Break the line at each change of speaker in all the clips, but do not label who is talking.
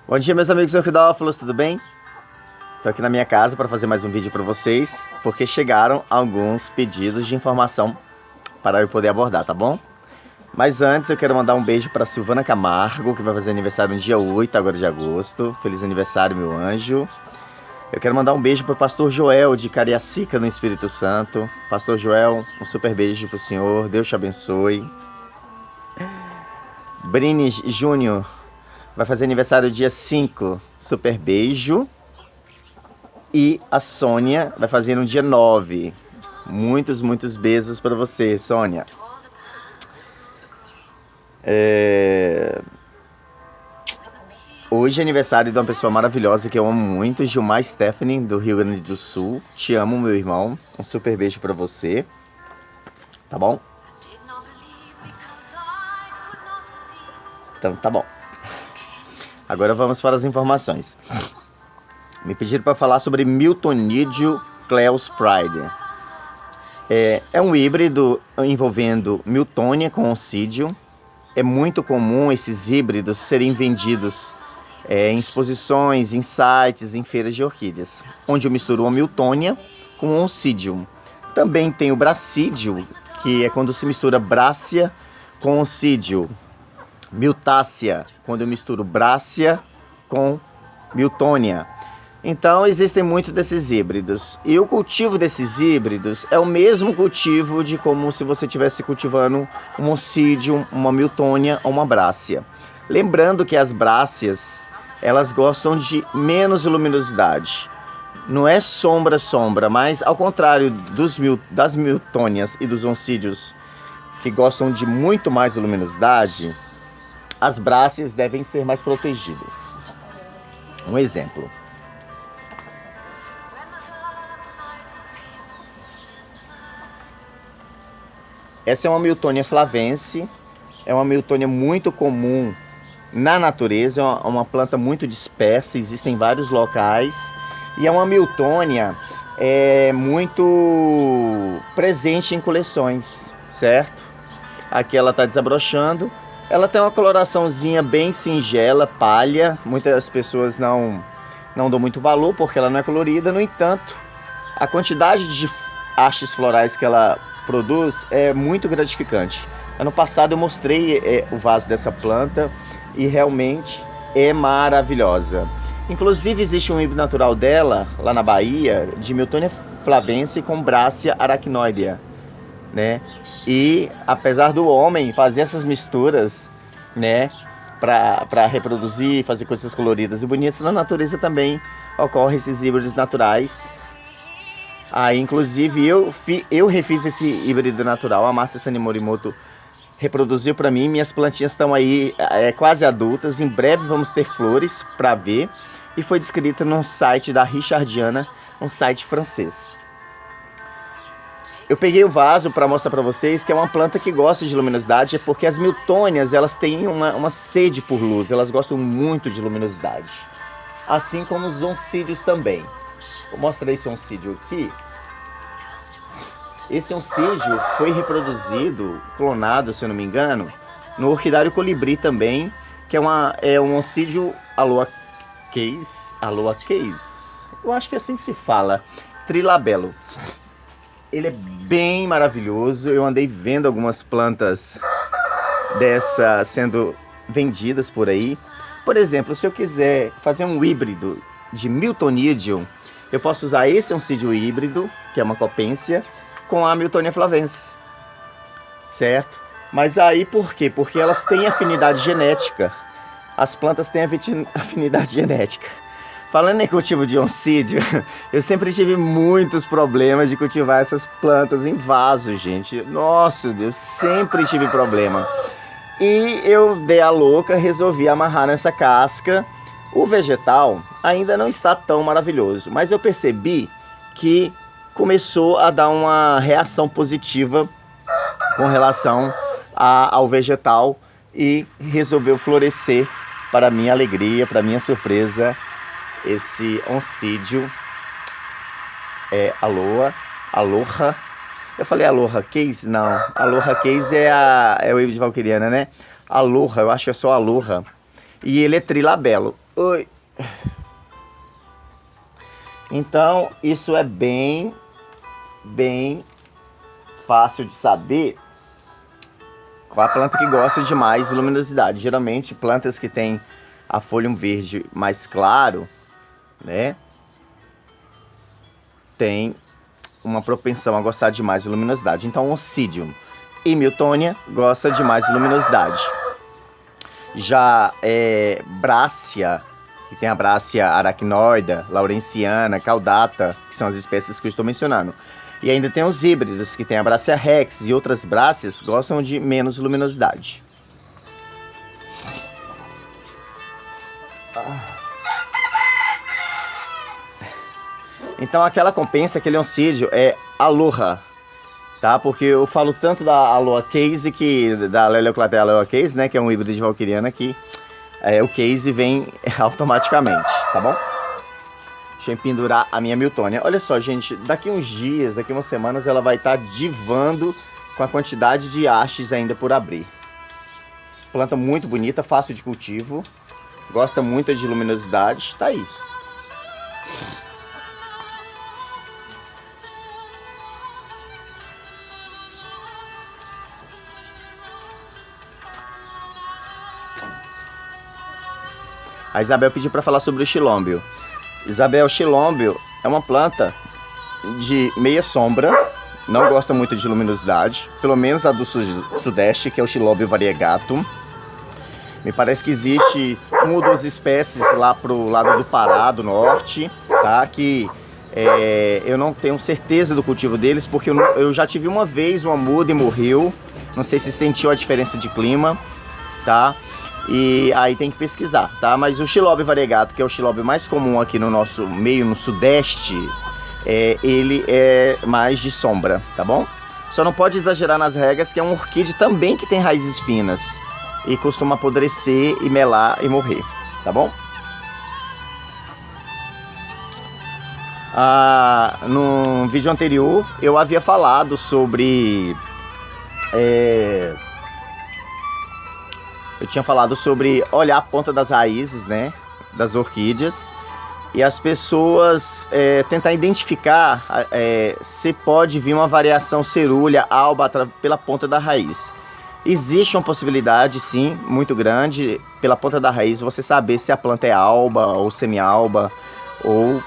Bom dia, meus amigos orquidófilos, tudo bem? Estou aqui na minha casa para fazer mais um vídeo para vocês, porque chegaram alguns pedidos de informação para eu poder abordar, tá bom? Mas antes eu quero mandar um beijo para Silvana Camargo, que vai fazer aniversário no dia 8 agora de agosto. Feliz aniversário, meu anjo. Eu quero mandar um beijo para o pastor Joel de Cariacica, no Espírito Santo. Pastor Joel, um super beijo para o senhor, Deus te abençoe. Brines Júnior vai fazer aniversário dia 5, super beijo. E a Sônia vai fazer no dia 9. Muitos beijos para você, Sônia. Hoje é aniversário de uma pessoa maravilhosa que eu amo muito, Gilmar Stephanie, do Rio Grande do Sul. Te amo, meu irmão. Um super beijo para você. Tá bom? Então, tá bom. Agora vamos para as informações. Me pediram para falar sobre Miltonídeo Cleus Pride. É um híbrido envolvendo Miltonia com oncídio. É muito comum esses híbridos serem vendidos em exposições, em sites, em feiras de orquídeas, onde eu misturo a Miltonia com oncídio. Também tem o Bracídio, que é quando se mistura Brácia com oncídio. Miltácea, quando eu misturo Brácia com Miltonia. Então existem muitos desses híbridos. E o cultivo desses híbridos é o mesmo cultivo de como se você estivesse cultivando um oncídio, uma Miltonia ou uma Brácia. Lembrando que as Brácias, elas gostam de menos luminosidade. Não é sombra, mas ao contrário das Miltonias e dos oncídios, que gostam de muito mais luminosidade, as Brácias devem ser mais protegidas. Um exemplo. Essa é uma Miltonia flavense, é uma Miltonia muito comum na natureza, é uma planta muito dispersa, existem vários locais, e é uma Miltonia muito presente em coleções, certo? Aqui ela está desabrochando, ela tem uma coloraçãozinha bem singela, palha, muitas pessoas não dão muito valor porque ela não é colorida, no entanto, a quantidade de hastes florais que ela produz é muito gratificante. Ano passado eu mostrei o vaso dessa planta e realmente é maravilhosa. Inclusive existe um híbrido natural dela, lá na Bahia, de Miltonia flavense com Brácia arachnoidea, né? E apesar do homem fazer essas misturas, né, para reproduzir, fazer coisas coloridas e bonitas, na natureza também ocorrem esses híbridos naturais. Inclusive eu refiz esse híbrido natural, a Márcia Sani Morimoto reproduziu para mim, minhas plantinhas estão aí quase adultas, em breve vamos ter flores para ver, e foi descrita no site da Richardiana, um site francês. Eu peguei o vaso para mostrar para vocês que é uma planta que gosta de luminosidade, porque as Miltonias, elas têm uma sede por luz, elas gostam muito de luminosidade, assim como os oncídios também. Vou mostrar esse oncídio aqui. Esse oncídio foi reproduzido, clonado, se eu não me engano, no orquidário colibri também, que é um oncídio aloa case, eu acho que é assim que se fala, trilabelo. Ele é bem maravilhoso, eu andei vendo algumas plantas dessa sendo vendidas por aí. Por exemplo, se eu quiser fazer um híbrido de Miltonídeo, eu posso usar esse oncídio híbrido, que é uma copência, com a Miltonia flavense, certo? Mas aí por quê? Porque elas têm afinidade genética. As plantas têm afinidade genética. Falando em cultivo de oncídio, eu sempre tive muitos problemas de cultivar essas plantas em vaso, gente. Nossa Deus, sempre tive problema. E eu dei a louca, resolvi amarrar nessa casca. O vegetal ainda não está tão maravilhoso, mas eu percebi que começou a dar uma reação positiva com relação ao vegetal e resolveu florescer, para minha alegria, para minha surpresa, esse oncídio Aloha. Eu falei Aloha Case? Não, Aloha Case é o híbrido de Valquiriana, né? Aloha, eu acho que é só Aloha. E ele é trilabelo. Oi. Então, isso é bem fácil de saber qual a planta que gosta de mais luminosidade. Geralmente, plantas que têm a folha um verde mais claro, né, tem uma propensão a gostar de mais luminosidade. Então, Oncidium e Miltonia gosta de mais luminosidade. Já Brácia, que tem a Brácia aracnoida, laurenciana, caudata, que são as espécies que eu estou mencionando. E ainda tem os híbridos, que tem a Brácia rex e outras brácias, gostam de menos luminosidade. Então aquela compensa, aquele oncídio é Aloha, tá? Porque eu falo tanto da Aloha Case, da Leleoclatea Aloha Case, né? Que é um híbrido de valquiriana que o case vem automaticamente, tá bom? Deixa eu pendurar a minha Miltonia. Olha só, gente, daqui uns dias, daqui umas semanas, ela vai estar divando com a quantidade de hastes ainda por abrir. Planta muito bonita, fácil de cultivo, gosta muito de luminosidade, tá aí. A Isabel pediu para falar sobre o Xilómbio. Isabel, o Xilómbio é uma planta de meia sombra, não gosta muito de luminosidade, pelo menos a do sudeste, que é o Xilómbio variegatum. Me parece que existe uma ou duas espécies lá pro lado do Pará, do norte, tá? Que eu não tenho certeza do cultivo deles, porque eu já tive uma vez uma muda e morreu. Não sei se sentiu a diferença de clima, tá? E aí tem que pesquisar, tá? Mas o Xilóbio variegato, que é o xilóbio mais comum aqui no nosso meio, no sudeste, ele é mais de sombra, tá bom? Só não pode exagerar nas regras, que é um orquídeo também que tem raízes finas e costuma apodrecer e melar e morrer, tá bom? No vídeo anterior eu havia falado sobre... eu tinha falado sobre olhar a ponta das raízes, né, das orquídeas, e as pessoas tentar identificar se pode vir uma variação cerúlea, alba, pela ponta da raiz. Existe uma possibilidade, sim, muito grande, pela ponta da raiz, você saber se a planta é alba ou semi-alba, ou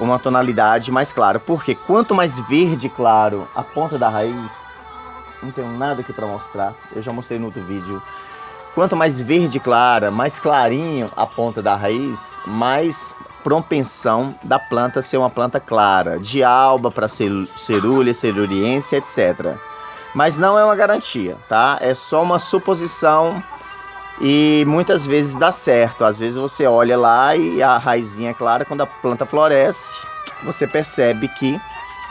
uma tonalidade mais clara. Porque quanto mais verde claro a ponta da raiz, não tenho nada aqui para mostrar, eu já mostrei no outro vídeo. Quanto mais verde clara, mais clarinho a ponta da raiz, mais propensão da planta ser uma planta clara, de alba para cerúlea, ceruriense, etc. Mas não é uma garantia, tá? É só uma suposição e muitas vezes dá certo. Às vezes você olha lá e a raizinha é clara, quando a planta floresce, você percebe que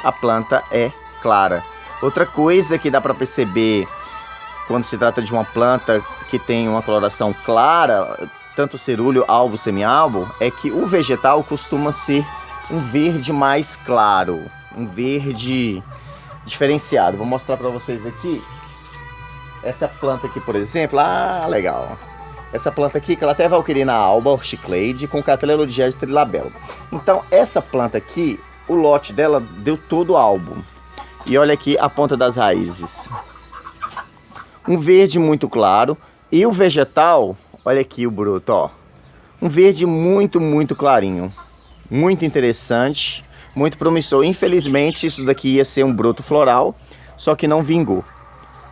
a planta é clara. Outra coisa que dá para perceber quando se trata de uma planta que tem uma coloração clara, tanto cerúleo, albo, semi-albo, é que o vegetal costuma ser um verde mais claro, um verde diferenciado. Vou mostrar para vocês aqui. Essa planta aqui, por exemplo, legal. Essa planta aqui, que ela até é Valquirina alba, Orchiclade, com Catleologia trilabelo. Então, essa planta aqui, o lote dela deu todo albo. E olha aqui a ponta das raízes. Um verde muito claro. E o vegetal, olha aqui o broto, ó. Um verde muito, muito clarinho. Muito interessante, muito promissor. Infelizmente, isso daqui ia ser um broto floral, só que não vingou.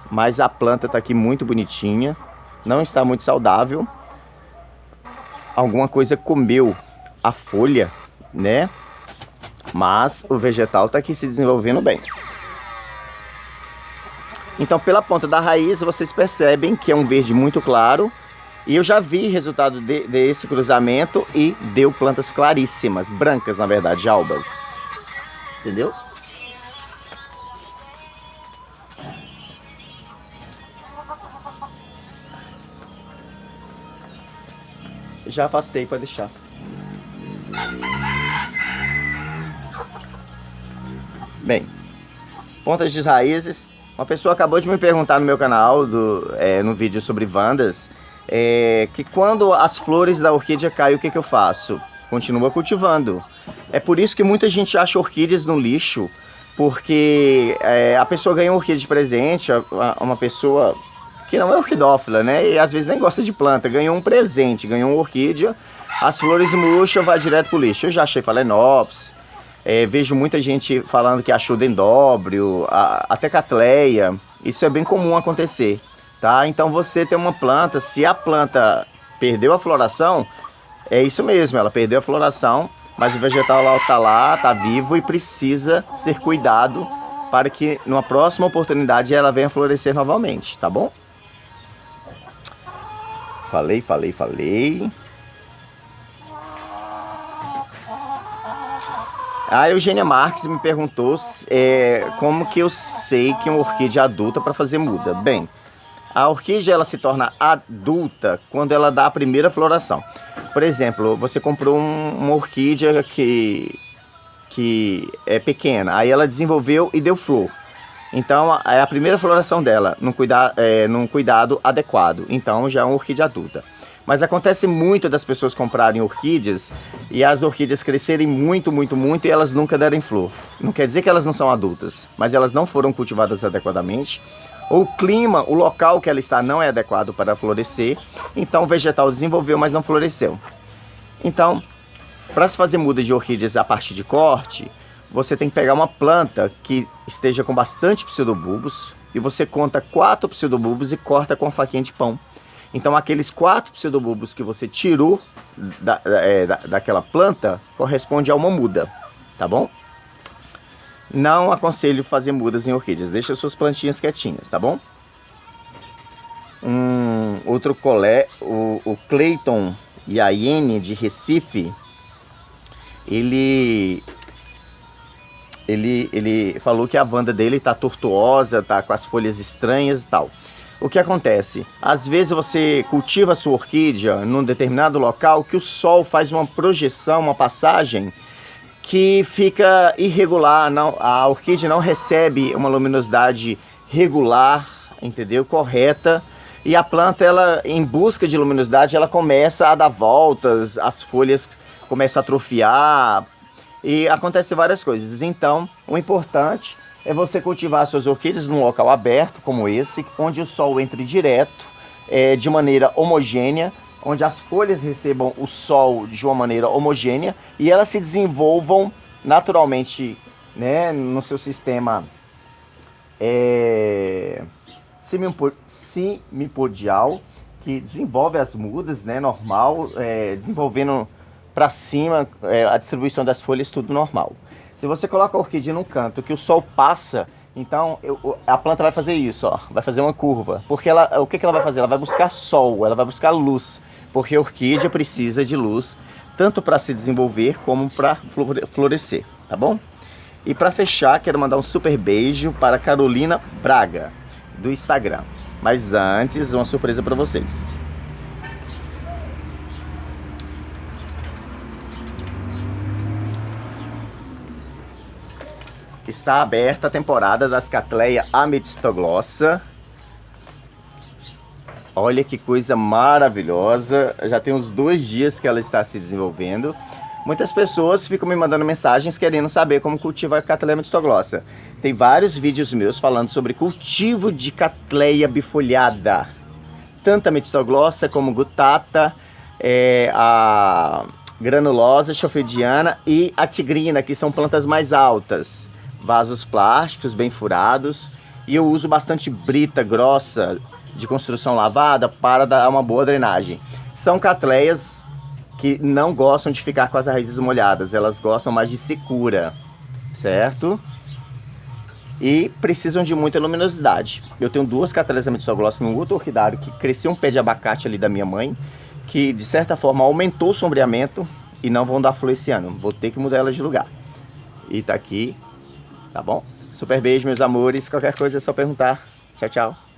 Mas a planta tá aqui muito bonitinha. Não está muito saudável. Alguma coisa comeu a folha, né? Mas o vegetal tá aqui se desenvolvendo bem. Então, pela ponta da raiz, vocês percebem que é um verde muito claro. E eu já vi resultado desse cruzamento e deu plantas claríssimas, brancas, na verdade, albas. Entendeu? Já afastei para deixar. Bem, pontas de raízes. Uma pessoa acabou de me perguntar no meu canal, no vídeo sobre Vandas, que quando as flores da orquídea caem, o que eu faço? Continua cultivando. É por isso que muita gente acha orquídeas no lixo, porque a pessoa ganha uma orquídea de presente, uma pessoa que não é orquidófila, né? E às vezes nem gosta de planta, ganhou um presente, ganhou uma orquídea, as flores murcham, vai direto pro lixo. Eu já achei Phalaenopsis, vejo muita gente falando que achou dendróbio, até catleia. Isso é bem comum acontecer, tá? Então você tem uma planta, se a planta perdeu a floração, é isso mesmo, ela perdeu a floração, mas o vegetal lá, tá vivo e precisa ser cuidado para que numa próxima oportunidade ela venha florescer novamente, tá bom? Falei. A Eugênia Marques me perguntou como que eu sei que uma orquídea é adulta para fazer muda. Bem, a orquídea ela se torna adulta quando ela dá a primeira floração. Por exemplo, você comprou uma orquídea que é pequena, aí ela desenvolveu e deu flor. Então é a primeira floração dela, num cuidado adequado. Então já é uma orquídea adulta. Mas acontece muito das pessoas comprarem orquídeas e as orquídeas crescerem muito e elas nunca derem flor. Não quer dizer que elas não são adultas, mas elas não foram cultivadas adequadamente. Ou o clima, o local que ela está não é adequado para florescer. Então o vegetal desenvolveu, mas não floresceu. Então, para se fazer muda de orquídeas a partir de corte, você tem que pegar uma planta que esteja com bastante pseudobulbos e você conta 4 pseudobulbos e corta com a faquinha de pão. Então aqueles 4 pseudobulbos que você tirou daquela planta corresponde a uma muda, tá bom? Não aconselho fazer mudas em orquídeas, deixa suas plantinhas quietinhas, tá bom? Outro o Cleiton Iaiene de Recife, ele falou que a Wanda dele tá tortuosa, tá com as folhas estranhas e tal. O que acontece? Às vezes você cultiva a sua orquídea num determinado local que o sol faz uma projeção, uma passagem que fica irregular, a orquídea não recebe uma luminosidade regular, entendeu? Correta. E a planta, ela, em busca de luminosidade, ela começa a dar voltas, as folhas começam a atrofiar e acontecem várias coisas. Então, o importante é você cultivar suas orquídeas num local aberto como esse, onde o sol entre direto, de maneira homogênea, onde as folhas recebam o sol de uma maneira homogênea e elas se desenvolvam naturalmente, né, no seu sistema semipodial, que desenvolve as mudas, né, normal, desenvolvendo para cima a distribuição das folhas, tudo normal. Se você coloca a orquídea num canto que o sol passa, então a planta vai fazer isso, ó, vai fazer uma curva. Porque o que ela vai fazer? Ela vai buscar sol, ela vai buscar luz. Porque a orquídea precisa de luz, tanto para se desenvolver como para florescer, tá bom? E para fechar, quero mandar um super beijo para Carolina Braga, do Instagram. Mas antes, uma surpresa para vocês. Está aberta a temporada das Cattleya amethystoglossa. Olha que coisa maravilhosa. Já tem uns 2 dias que ela está se desenvolvendo. Muitas pessoas ficam me mandando mensagens querendo saber como cultiva a Cattleya amethystoglossa. Tem vários vídeos meus falando sobre cultivo de Cattleya bifolhada. Tanto a amethystoglossa como gutata, a granulosa, chofediana e a tigrina, que são plantas mais altas. Vasos plásticos bem furados. E eu uso bastante brita grossa de construção lavada para dar uma boa drenagem. São cattleyas que não gostam de ficar com as raízes molhadas, elas gostam mais de secura, certo? E precisam de muita luminosidade. Eu tenho 2 Cattleya amethystoglossa no outro orquidário que cresceu um pé de abacate ali da minha mãe, que de certa forma aumentou o sombreamento e não vão dar flor esse ano. Vou ter que mudar ela de lugar. E tá aqui, tá bom? Super beijo, meus amores. Qualquer coisa é só perguntar. Tchau, tchau.